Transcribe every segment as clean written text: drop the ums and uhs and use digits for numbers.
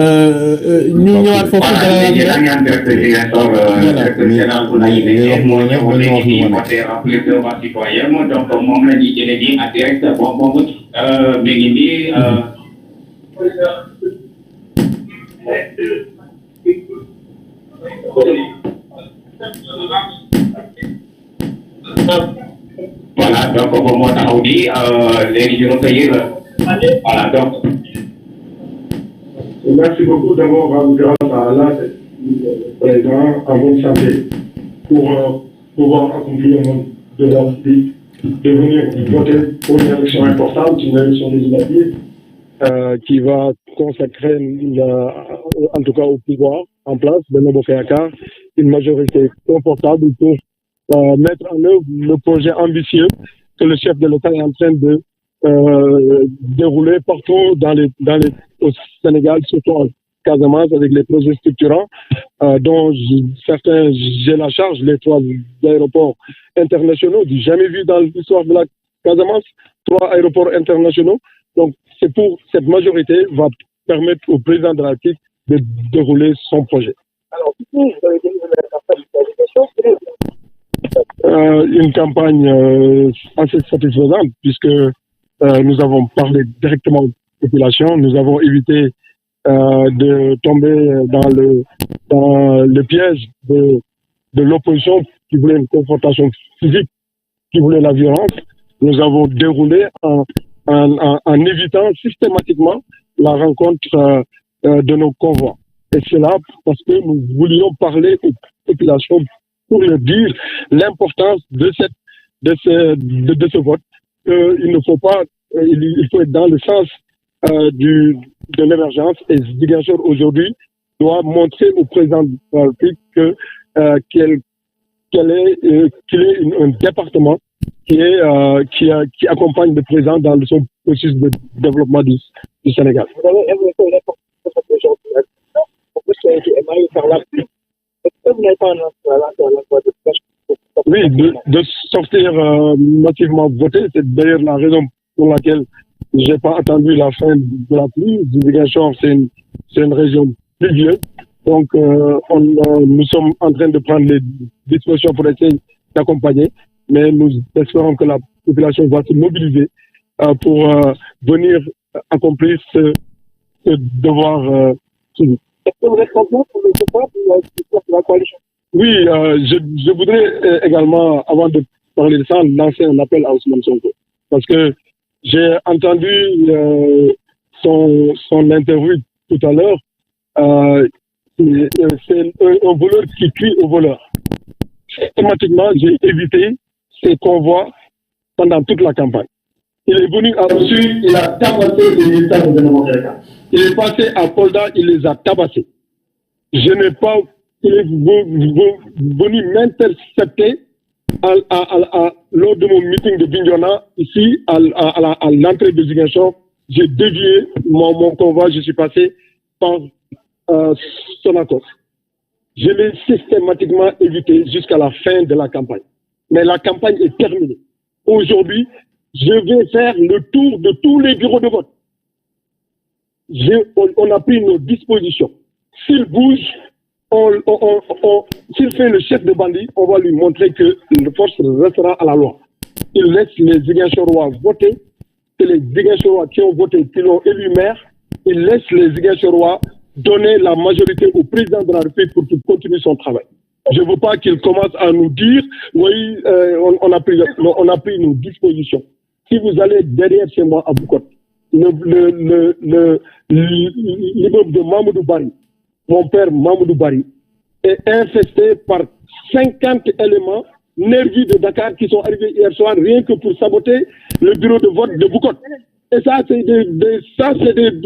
ñu ñëwaat foofu voilà donc moom moo taxaw di léegi ñu recueillir voilà donc. Merci beaucoup d'avoir grâce à Allah, président, à votre santé, pour pouvoir accomplir de la vie, de venir voter pour une élection importante, une élection législative, qui va consacrer, en tout cas au pouvoir en place, Benno Bokk Yakaar, une majorité confortable pour mettre en œuvre le projet ambitieux que le chef de l'État est en train de dérouler partout au Sénégal, surtout en Casamance, avec les projets structurants, dont certains, j'ai la charge, les 3 aéroports internationaux, du jamais vu dans l'histoire de la Casamance, 3 aéroports internationaux. Donc, c'est pour cette majorité va permettre au président de la République de dérouler son projet. Alors, vous avez une campagne assez satisfaisante, puisque nous avons parlé directement aux populations, nous avons évité de tomber dans le piège de l'opposition qui voulait une confrontation physique, qui voulait la violence. Nous avons déroulé en évitant systématiquement la rencontre de nos convois. Et c'est là parce que nous voulions parler aux populations pour leur dire l'importance de ce vote. Il ne faut pas, il faut être dans le sens de l'émergence, et Ziguinchor aujourd'hui doit montrer au président de la République qu'il est un département qui accompagne le président dans son processus de développement du Sénégal. Vous avez évoqué l'importance de cette région pour que ça ait été émaillé par la pluie. Est-ce que vous n'avez pas oui, de sortir massivement voter, c'est d'ailleurs la raison pour laquelle j'ai pas attendu la fin de la pluie. Ziguinchor, c'est une région pluvieuse, donc nous sommes en train de prendre les dispositions pour essayer d'accompagner, mais nous espérons que la population va se mobiliser pour venir accomplir ce devoir civique. Est-ce que vous êtes content pour le support de la coalition? Oui, je voudrais également, avant de parler de ça, lancer un appel à Ousmane Sonko. Parce que j'ai entendu son interview tout à l'heure. C'est un voleur qui crie au voleur. Systématiquement, j'ai évité ces convois pendant toute la campagne. Il est venu à Russie, il a tabassé les militaires de Benno Bokk Yakaar. Il est passé à Kolda, il les a tabassés. Je n'ai pas... Il est venu m'intercepter lors de mon meeting de Bignona, ici, à l'entrée de Ziguinchor. J'ai dévié mon convoi, je suis passé par Sonacos. Je l'ai systématiquement évité jusqu'à la fin de la campagne. Mais la campagne est terminée. Aujourd'hui, je vais faire le tour de tous les bureaux de vote. On a pris nos dispositions. S'il bouge, s'il fait le chef de bandit, on va lui montrer que la force restera à la loi. Il laisse les Ziguinchorois voter, c'est les Ziguinchorois qui ont voté, qui l'ont élu maire. Il laisse les Ziguinchorois donner la majorité au président de la République pour qu'il continue son travail. Je ne veux pas qu'il commence à nous dire, oui, on a pris nos dispositions. Si vous allez derrière chez moi à Boucotte, l'immeuble de Mamoudou Bari, mon père Mamoudou Bari, est infesté par 50 éléments nervis de Dakar qui sont arrivés hier soir rien que pour saboter le bureau de vote de Boucotte. Et ça, c'est des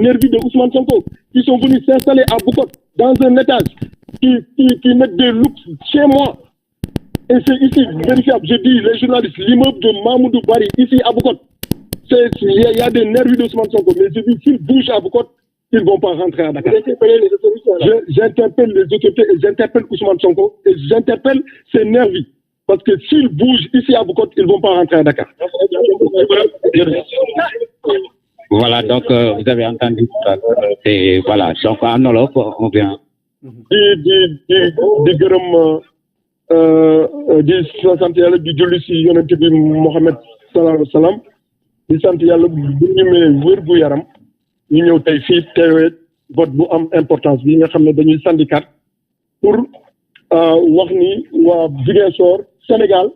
nervis de Ousmane Sonko qui sont venus s'installer à Boucotte dans un étage qui mettent des looks chez moi. Et c'est ici, vérifiable, je dis, les journalistes, l'immeuble de Mamoudou Bari, ici à Boucotte, il y a des nervis d'Ousmane Sonko, mais je dis, s'ils bougent à Boucotte, ils ne vont pas rentrer à Dakar. J'interpelle les autorités et j'interpelle Ousmane Sonko et j'interpelle ces nervis. Parce que s'ils bougent ici à Boucotte, ils ne vont pas rentrer à Dakar. Voilà, donc vous avez entendu tout à l'heure, et voilà, donc en Wolof, on vient. di gërëm di sant yàlla di julli si yonent bi Mohamed sallallahu alayhi wa sallam di sant yàlla bu ñu mee wér gu yaram ñu ñëw tey fii teewee vote bu am importance bi nga xam ne dañuy syndicat pour wax ni waa Ziguinchor Sénégal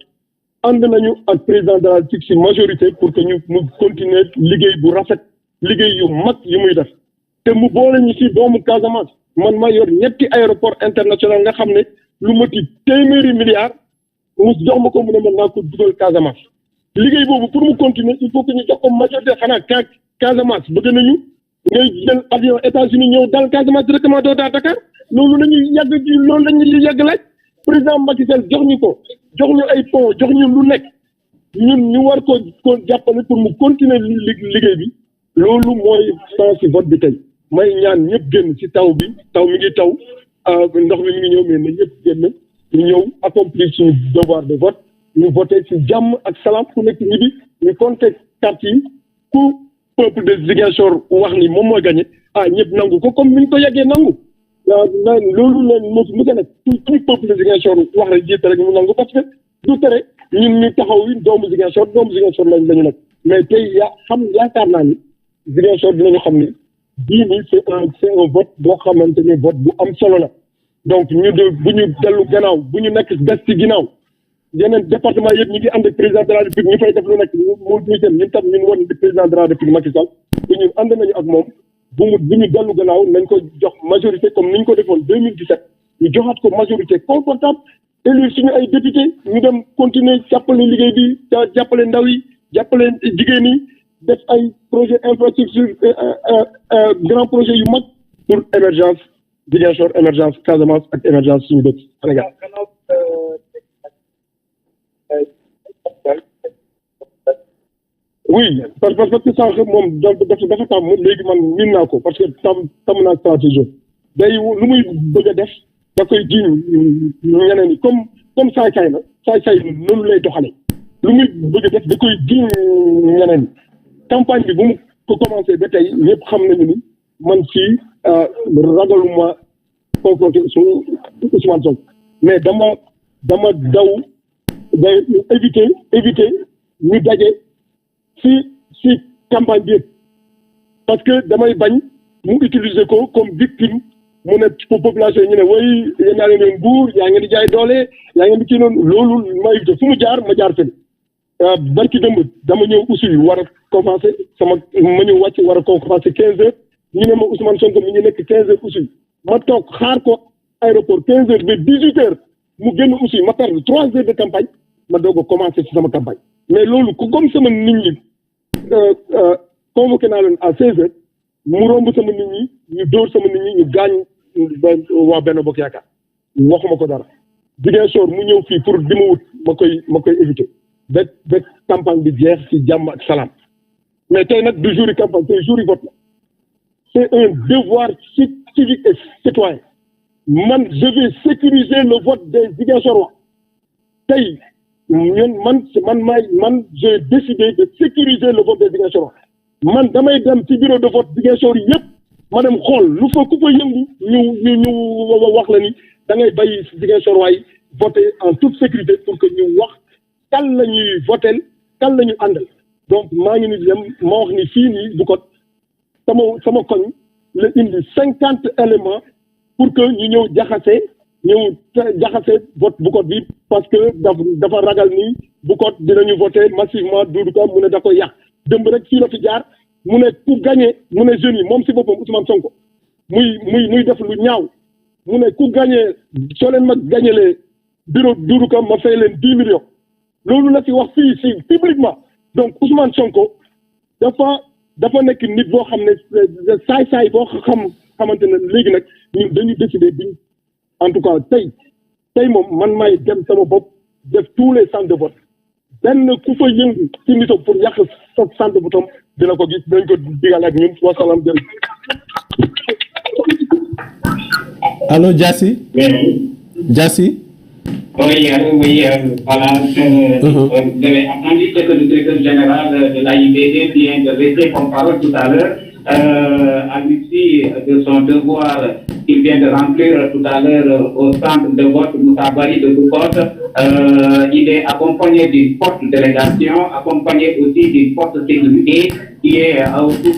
ànd nañu ak président de la République si majorité pour que ñu mu continuer liggéey bu rafet liggéey yu mag yi muy def te mu boole ñu si doomu Casamance man ma yor ñetti aéroport international nga xam ne lu mati téeméeri milliards mu jox ma ko mu ne man naa ko dugal Casamance liggéey boobu pour mu continuer il faut que ñu jox ko majorité xanaa Casamance bëgg nañu ngay jël avion États-Unis ñëw dal Casamance directement doo daa Dakar loolu la ñuy yàgg ji loolu la ñuy yàgg laaj président Macky Sall jox ñu ko jox ñu ay pont jox ñu lu nekk ñun ñu war ko jàppale pour mu continuer liggéey bi loolu mooy sens si vote bi tey may ñaan ñëpp génn ci taw bi taw mi ngi taw ndox mi ngi ñëw mais na ñëpp génn ñu ñëw accomplir suñu devoir de vote ñu voté ci jàmm ak salaam ku nekk ñi bi ñu compté carte yi ku peuple de Ziguinchor wax ni moom mooy gagné ñëpp nangu ko comme ni ñu ko yàggee nangu loolu leen mu ko nekk tout peuple de Ziguinchor wax rek jiite rek mu nangu parce que du tere ñun ñu taxaw yi doomu Ziguinchor lañu nekk mais tey yaakaar naa ni Ziguinchor dinañu xam ni bii nii c'est un vote boo xamante ni vote bu am solo la donc bu ñu dellu gannaaw bu ñu nekk des ci ginnaaw yeneen département yëpp ñu ngi ànd ak président de la République ñu fay def lu nekk mu dem ñun tam ñun woon di président de la République Macky Sall bu ñu ànd nañu ak moom bu ñu dellu gannaaw nañ ko jox majorité comme ni ñu ko defoon 2017 ñu joxaat ko majorité confortable élire suñu ay député ñu dem continuer jàppale liggéey bi jàppale ndaw yi jàppale jigéen yi def ay projet infrastructure grand projet yu mag pour émergence Ziguinchor émergence Casamance ak émergence suñu dëkk Sénégal. Oui parce que sànq moom dafa tàmm léegi man miin naa ko parce que tàmm naa stratégie day lu muy bëgg a def da koy jiiñ ñeneen ñi comme saay-saay na saay-saay noonu lay doxale lu muy bëgg a def da koy jiiñ ñeneen ñi campagne bi bu mu ko commencé ba tey ñëpp xam nañu ni man fii ragaluma confronté Ousmane Sonko mais dama daw day éviter ñu daje si campagne bi parce que damay bañ mu utiliser ko comme victime mu ne pour population yi ñu ne way yéen yaa ngeen nguur yaa ngeen di jaay doole yaa ngeen di kii noonu loolu ma éviter fu mu jaar ma jaar fële barki dëmb dama ñëw aussi war a commencé ma ñëw wàcc war a commencé 15 heures ñu ne ma Ousmane Sonko mi ngi nekk 15 heures aussi ma toog xaar ko aéroport 15 heures ba 18 heures mu génn aussi ma perdre 3 heures de campagne ma doog a commencé ci sama campagne mais loolu comme sama nit ñi convoqué naa leen à 16 heures mu romb sama nit ñi ñu dóor sama nit ñi ñu gaañ waa Benno Bokk Yaakaar waxuma ko dara Ziguinchor mu ñëw fii pour di ma wut ma koy éviter ba campagne bi jeex ci jàmm ak salaam mais tey nag du jour yi campagne tey jour yi vote la c'est un devoir civique et citoyen man je vais sécuriser le vote des Ziguinchorois tey man j'ai décidé de sécuriser le vote des Ziguinchorois man damay dem ci bureau de vote Ziguinchor yëpp ma dem xool lu fa ku fa yëngu ñu wax la ni da ngay bàyyi Ziguinchorois yi voter en toute sécurité pour que ñu wax kan la ñuy votel kan la ñu àndal donc maa ngi ni dem ma wax ni fii nii bu ko sama koñ la indi 50 éléments pour que ñu ñëw jaxase vote bu ko bi parce que dafa ragal ni bu ko dinañu voter massivement Doudou Ka mu ne da koy yàq dëmb rek fii la fi jaar mu ne ku gagné mu ne jeunes yi moom si boppam Ousmane Sonko muy def lu ñaaw mu ne ku gagné soo leen ma gagnélee bureau Doudou Ka ma fay leen 10 millions loolu la fi wax fii publiquement donc Ousmane Sonko dafa nekk nit boo xam ne saay-saay boo xamante ne léegi nag ñun dañu décider bi en tout cas tey moom man maay dem sama bopp def tous les centres de vote benn ku fa yëngu ci nitam pour yàq sa centre de vote am dina ko gis dinañ ko digal ak ñun wasalaam jërëjëf. Allô Diassi Oui, oui, voilà. Vous avez entendu ce que le directeur général de l'AIBD vient de laisser comme parole tout à l'heure. À l'issue de son devoir qu'il vient de remplir tout à l'heure au centre de vote Moutabari de Boukotte, il est accompagné d'une forte délégation, accompagné aussi d'une forte sécurité qui est autour.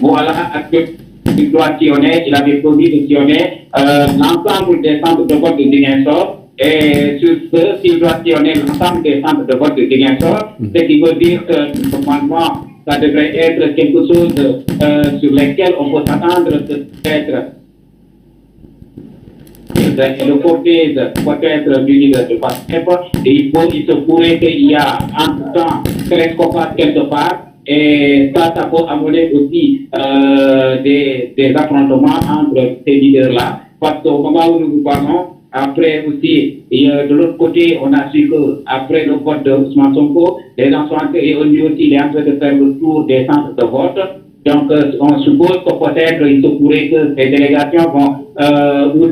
Voilà, il doit sillonner, il avait promis de sillonner l'ensemble des centres de vote de Ziguinchor. Et sur ce, s'il doit sillonner l'ensemble des centres de vote de Ziguinchor, ce qui veut dire que normalement, ça devrait être quelque chose sur lequel on peut s'attendre peut-être. Et le côté peut-être du leader de PASTEF, il se pourrait qu'il y a entre-temps télescope quelque part. Et ça peut amener aussi des affrontements entre ces leaders-là. Parce qu'au moment où nous vous parlons, après aussi, de l'autre côté, on a su qu'après le vote de Ousmane Sonko, les gens sont entrés et lui aussi, il est en train de faire le tour des centres de vote. Donc, on suppose que peut-être il se pourrait que ces délégations vont, ou